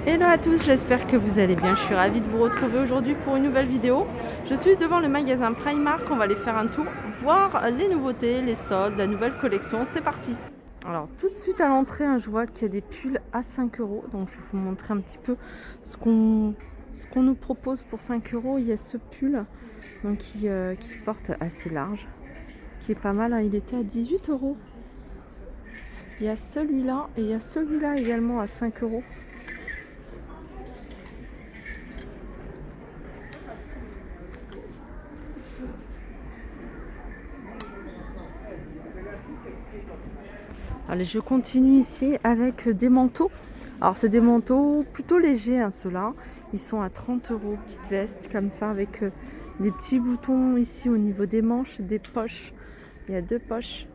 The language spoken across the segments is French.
Hello à tous, j'espère que vous allez bien. Je suis ravie de vous retrouver aujourd'hui pour une nouvelle vidéo. Je suis devant le magasin Primark, on va aller faire un tour, voir les nouveautés, les soldes, la nouvelle collection. C'est parti. Alors tout de suite à l'entrée, je vois qu'il y a des pulls à 5 €. Donc je vais vous montrer un petit peu ce qu'on nous propose pour 5 €. Il y a ce pull donc, qui se porte assez large, qui est pas mal, hein. Il était à 18 €. Il y a celui-là et il y a celui-là également à 5 €. Allez, je continue ici avec des manteaux. Alors c'est des manteaux plutôt légers, hein, ceux-là. Ils sont à 30 €, petite veste comme ça avec des petits boutons ici au niveau des manches, des poches. Il y a deux poches.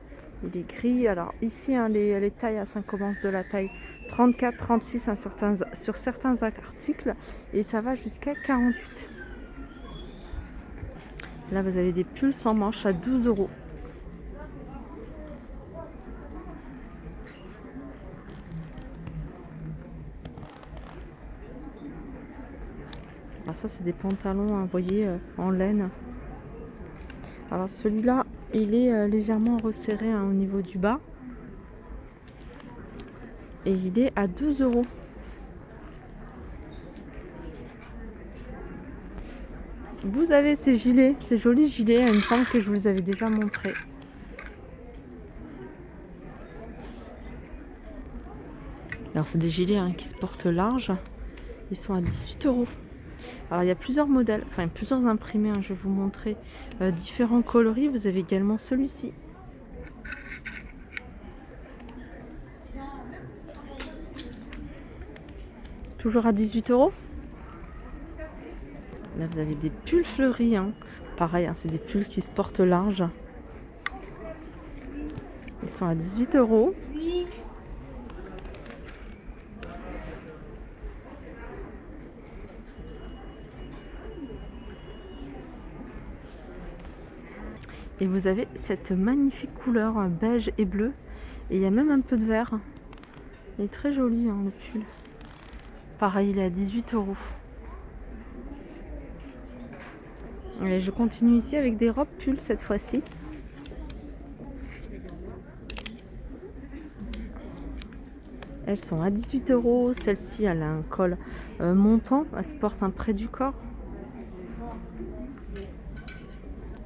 Il est gris. Alors ici, hein, les tailles, ça commence de la taille 34, 36, hein, sur certains articles et ça va jusqu'à 48. Là, vous avez des pulls sans manches à 12 €. Alors ça, c'est des pantalons, hein, vous voyez, en laine. Alors celui-là, il est légèrement resserré, hein, au niveau du bas. Et il est à 12 €. Vous avez ces gilets, ces jolis gilets, il me semble que je vous les avais déjà montrés. Alors c'est des gilets, hein, qui se portent large. Ils sont à 18 €. Alors il y a plusieurs modèles, enfin plusieurs imprimés, hein, je vais vous montrer différents coloris. Vous avez également celui-ci. Toujours à 18 €. Là vous avez des pulls fleuris, hein. Pareil, hein, c'est des pulls qui se portent large. Ils sont à 18 €. Et vous avez cette magnifique couleur, beige et bleu. Et il y a même un peu de vert. Il est très joli, hein, le pull. Pareil, il est à 18 €. Et je continue ici avec des robes pulls cette fois-ci. Elles sont à 18 €. Celle-ci, elle a un col montant. Elle se porte près du corps.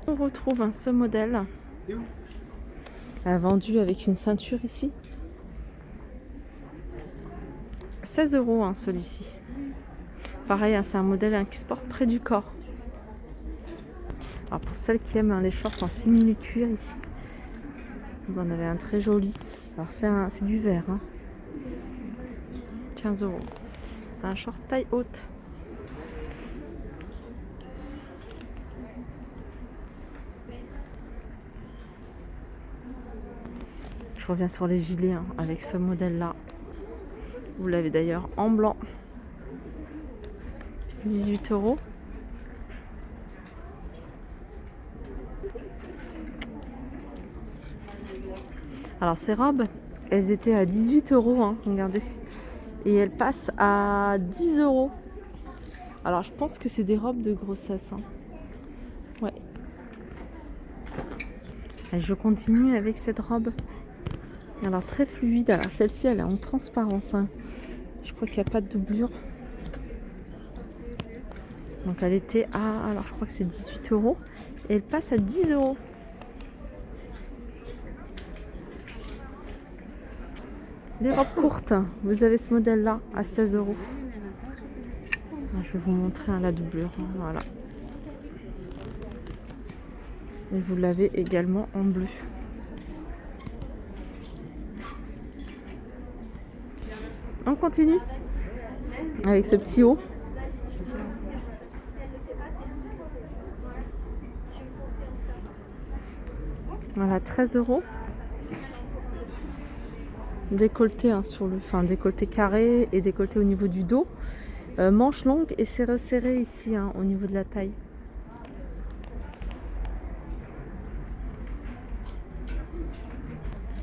On retrouve ce modèle vendu avec une ceinture ici. 16 €, hein, celui-ci. Pareil, hein, c'est un modèle, hein, qui se porte près du corps. Alors pour celles qui aiment, hein, les shorts en simili-cuir ici, vous en avez un très joli. Alors c'est du vert, hein. 15 €. C'est un short taille haute. Je reviens sur les gilets, hein, avec ce modèle-là. Vous l'avez d'ailleurs en blanc. 18 €. Alors ces robes, elles étaient à 18 €, hein, regardez. Et elles passent à 10 €. Alors je pense que c'est des robes de grossesse, hein. Ouais. Et je continue avec cette robe. Alors très fluide. Alors celle-ci, elle est en transparence, hein. Je crois qu'il n'y a pas de doublure. Donc elle était à, alors je crois que c'est 18 € et elle passe à 10 €. Les robes courtes, vous avez ce modèle-là à 16 €. Je vais vous montrer, hein, la doublure. Voilà. Et vous l'avez également en bleu. On continue avec ce petit haut. Voilà, 13 €. Décolleté, hein, sur le, enfin décolleté carré et décolleté au niveau du dos. Manche longue et c'est resserré ici, hein, au niveau de la taille.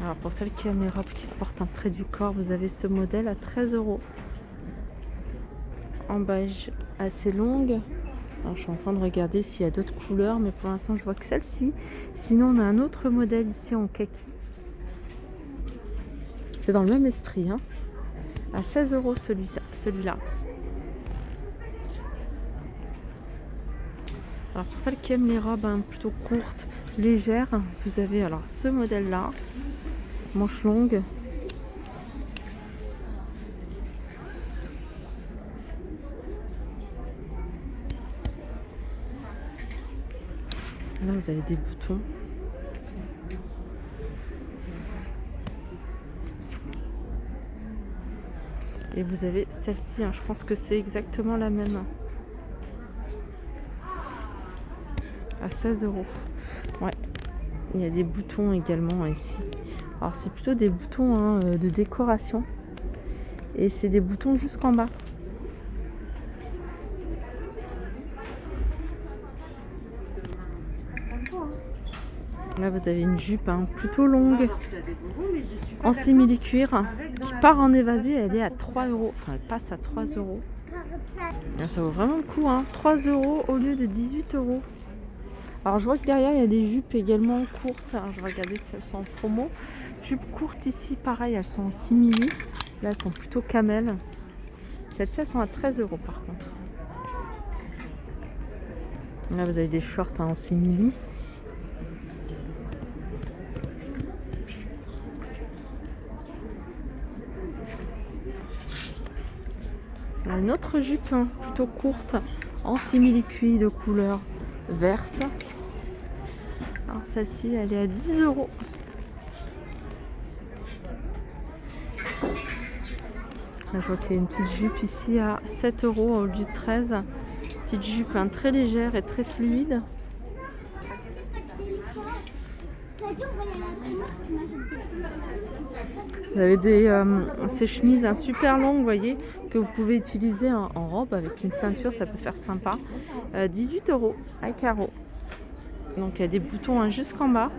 Alors pour celles qui aiment les robes qui se portent près du corps, vous avez ce modèle à 13 €. en beige assez longue. Alors, je suis en train de regarder s'il y a d'autres couleurs, mais pour l'instant je vois que celle-ci. Sinon on a un autre modèle ici en kaki. C'est dans le même esprit, hein. À 16 € celui-là. Alors pour celles qui aiment les robes plutôt courtes, légères, vous avez alors ce modèle-là, manche longue. Là vous avez des boutons. Et vous avez celle-ci, je pense que c'est exactement la même. À 16 €. Ouais, il y a des boutons également ici. Alors c'est plutôt des boutons de décoration. Et c'est des boutons jusqu'en bas. Là vous avez une jupe plutôt longue en simili-cuir qui part en évasé. Elle est à 3 €. Enfin elle passe à 3 €. Là, ça vaut vraiment le coup, 3 € au lieu de 18 €. Alors je vois que derrière il y a des jupes également courtes. Alors, je vais regarder si elles sont en promo. Jupes courtes ici, pareil, elles sont en simili. Là elles sont plutôt camel. Celles-ci elles sont à 13 € par contre. Là vous avez des shorts en simili. Une autre jupe plutôt courte en simili-cuir de couleur verte. Alors celle-ci elle est à 10 €. Là, je vois qu'il y a une petite jupe ici à 7 € au lieu de 13. Petite jupe très légère et très fluide. Vous avez ces chemises super longues, vous voyez, que vous pouvez utiliser en robe avec une ceinture, ça peut faire sympa. 18 € à carreaux. Donc il y a des boutons jusqu'en bas.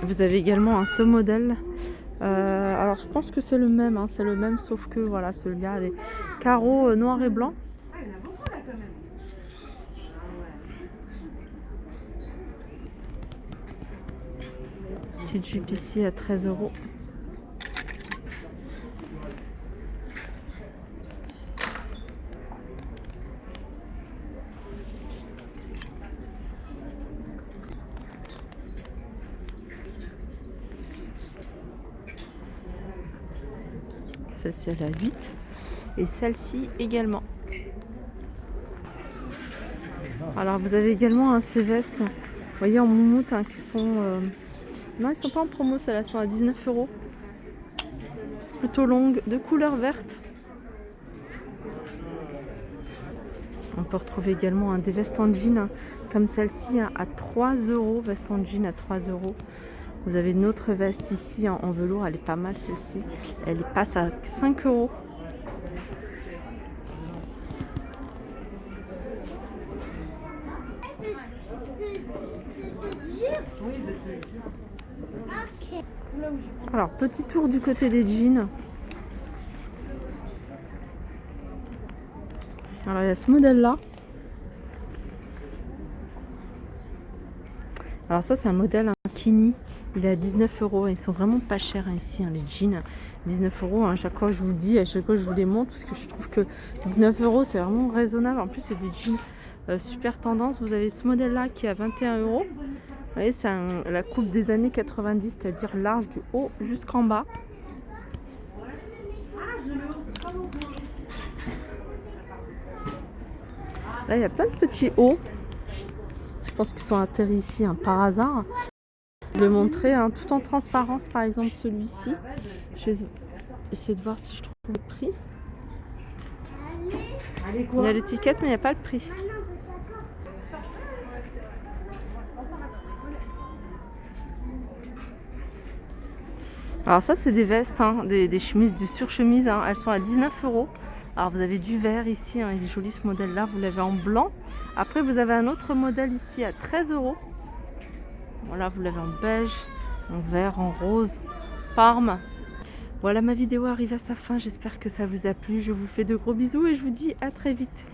Vous avez également ce modèle. Alors je pense que c'est le même, sauf que voilà, celui-là a les carreaux noirs et blancs. Petite jupe ici à 13 €. Celle-ci elle a 8 et celle-ci également. Alors vous avez également ces vestes, vous voyez, en moumoute qui sont... Non, ils sont pas en promo, celles-là sont à 19 €. Plutôt longues, de couleur verte. On peut retrouver également des vestes en jean comme celle-ci à 3 €. Veste en jean à 3 €. Vous avez une autre veste ici en velours, elle est pas mal celle-ci. Elle passe à 5 €. Alors petit tour du côté des jeans. Alors il y a ce modèle là. Alors ça c'est un modèle skinny. Il est à 19 €. Ils sont vraiment pas chers ici, les jeans. 19 €. À chaque fois je vous le dis, à chaque fois je vous les montre parce que je trouve que 19 € c'est vraiment raisonnable. En plus c'est des jeans super tendance. Vous avez ce modèle là qui est à 21 €. Vous voyez, c'est la coupe des années 90, c'est-à-dire large du haut jusqu'en bas. Là, il y a plein de petits hauts. Je pense qu'ils sont atterris ici par hasard. Je vais montrer tout en transparence, par exemple celui-ci. Je vais essayer de voir si je trouve le prix. Il y a l'étiquette, mais il n'y a pas le prix. Alors ça c'est des vestes, des chemises, des surchemises, elles sont à 19 €. Alors vous avez du vert ici, il est joli ce modèle là, vous l'avez en blanc. Après vous avez un autre modèle ici à 13 €. Voilà, vous l'avez en beige, en vert, en rose, parme. Voilà, ma vidéo arrive à sa fin. J'espère que ça vous a plu. Je vous fais de gros bisous et je vous dis à très vite.